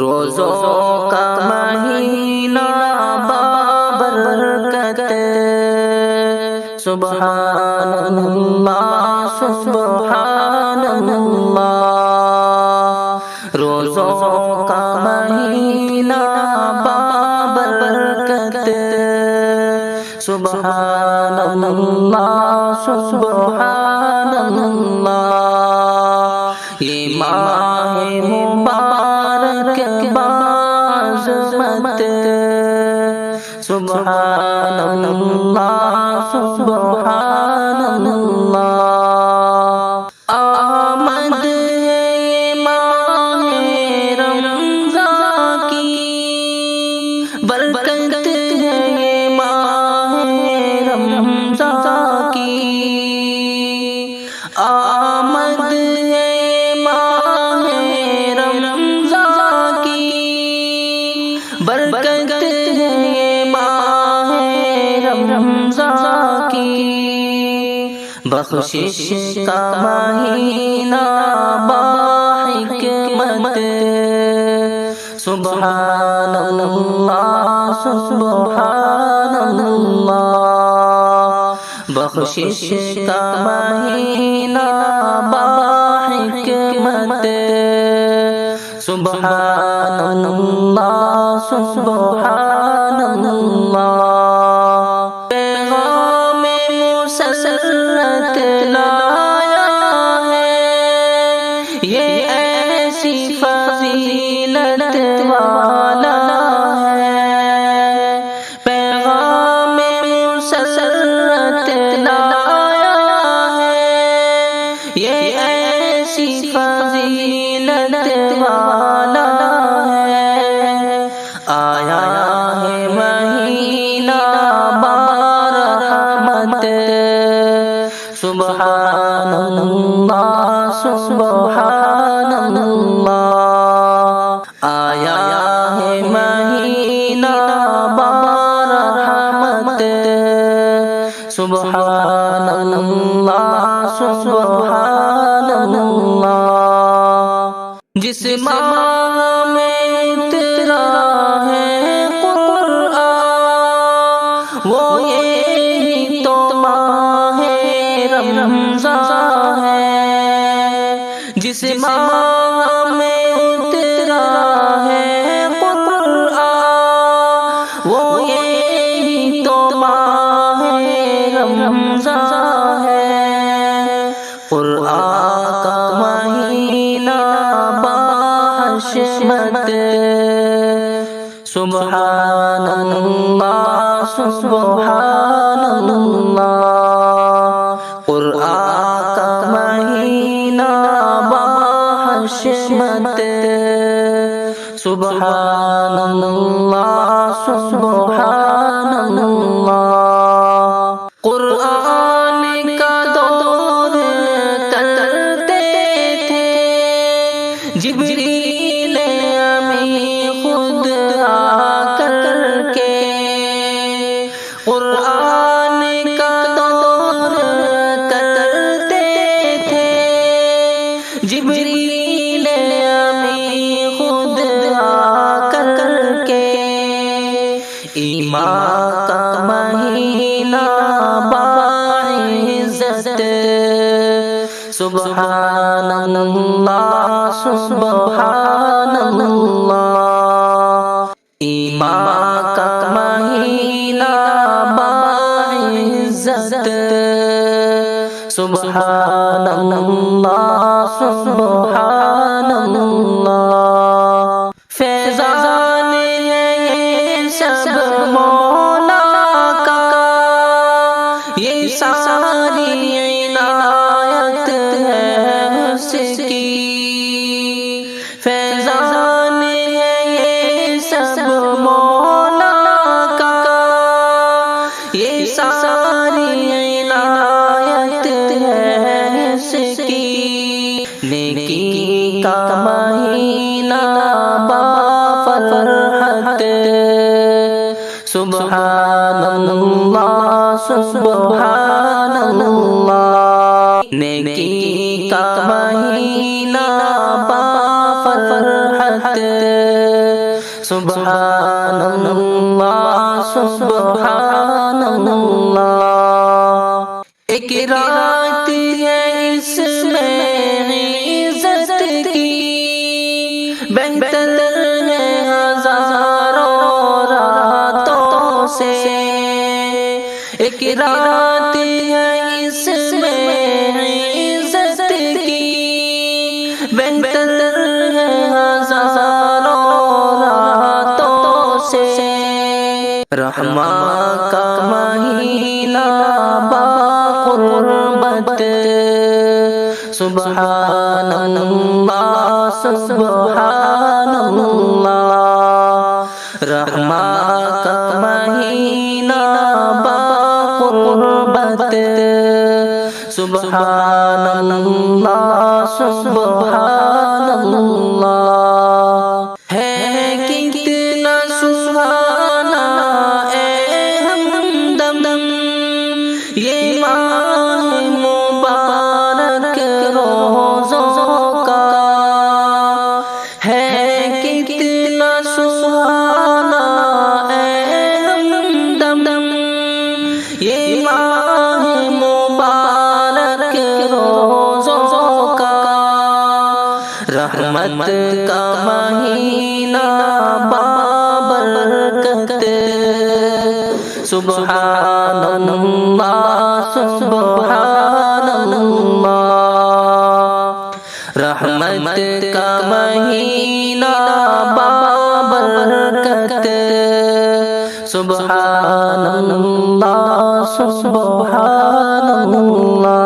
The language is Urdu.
روزوں کا مہینہ بابرکت، سبحان اللہ سبحان اللہ، روزوں کا مہینہ بابرکت، سبحان اللہ سبحان اللہ، یہ ماہ مبارک بعظمت، سبحان اللہ سبحان اللہ، آمد ہے ماہ رمضان کی برکت ہے، یہ ماہ رمضان کی آمد ہے، ماہ رمضان کی برکت ہے، یہ ماہ رمضان کی بخشش کا مہینہ باحکمت، سبحان اللہ سبحان اللہ، بخشش کا مہینہ باحکمت، سبحان اللہ سبحان اللہ، پیغام مسرت لایا ہے، یہ ایسی فضیلت والا ہے، پیغام مسرت لایا ہے، یہ ایسی فضیلت والا ہے، آیا ہے مہینہ برحمت، سبحان اللہ سبحان اللہ، آیا ہے مہینہ برحمت، سبحان اللہ سبحان اللہ، جس ماہ میں اترا ہے قرآن، وہ یہی تو ماہ رمضان ہے، جس ماہ میں اترا ہے قرآن، وہ یہی تو ماہ رمضان ہے، قرآن کا مہینہ باحشمت، سبحان اللہ سبحان اللہ، قرآن کا مہینہ باحشمت، سبحان اللہ سبحان اللہ، قرآن کا دور کرتے تھے جبریل امین خود آ کر کے، قرآن کا دور کرتے تھے جبریل امین خود آ کر کے، ایمان کا مہینہ باعزت، سبحان اللہ سبحان اللہ، ایمان کا مہینہ باعزت، سبحان اللہ سبحان اللہ، فیضان ہے یہ سب مولا کا، یہ ساری عنایت ہے اس کی، فیضان ہے یہ سب مولا کا، یہ ساری عنایت ہے اس کی، نیکی کا مہینہ بافرحت، سبحان اللہ سبحان اللہ، نیکی کا مہینہ بافرحت، سبحان اللہ سبحان اللہ. ایک رات ہے اس میں عزت کی، بہتر ہے ہزاروں راتوں سے. ایک رات ہے اس میں عزت کی، بہتر ہے ہزاروں راتوں سے. رحماں کا مہینہ باقربت، سبحان اللہ سبحان اللہ. رحماں کا مہینہ باقربت، سبحان اللہ سبحان اللہ. ہے کتنا سہانا اے ہمدم یہ ماہ مبارک روزوں کا. ہے کتنا سہانا اے ہمدم یہ ماہ مبارک روزوں کا. رحمت کا مہینہ بابرکت، سبحان اللہ سبحان اللہ. رحمت کا مہینہ بابرکت، سبحان اللہ سبحان اللہ.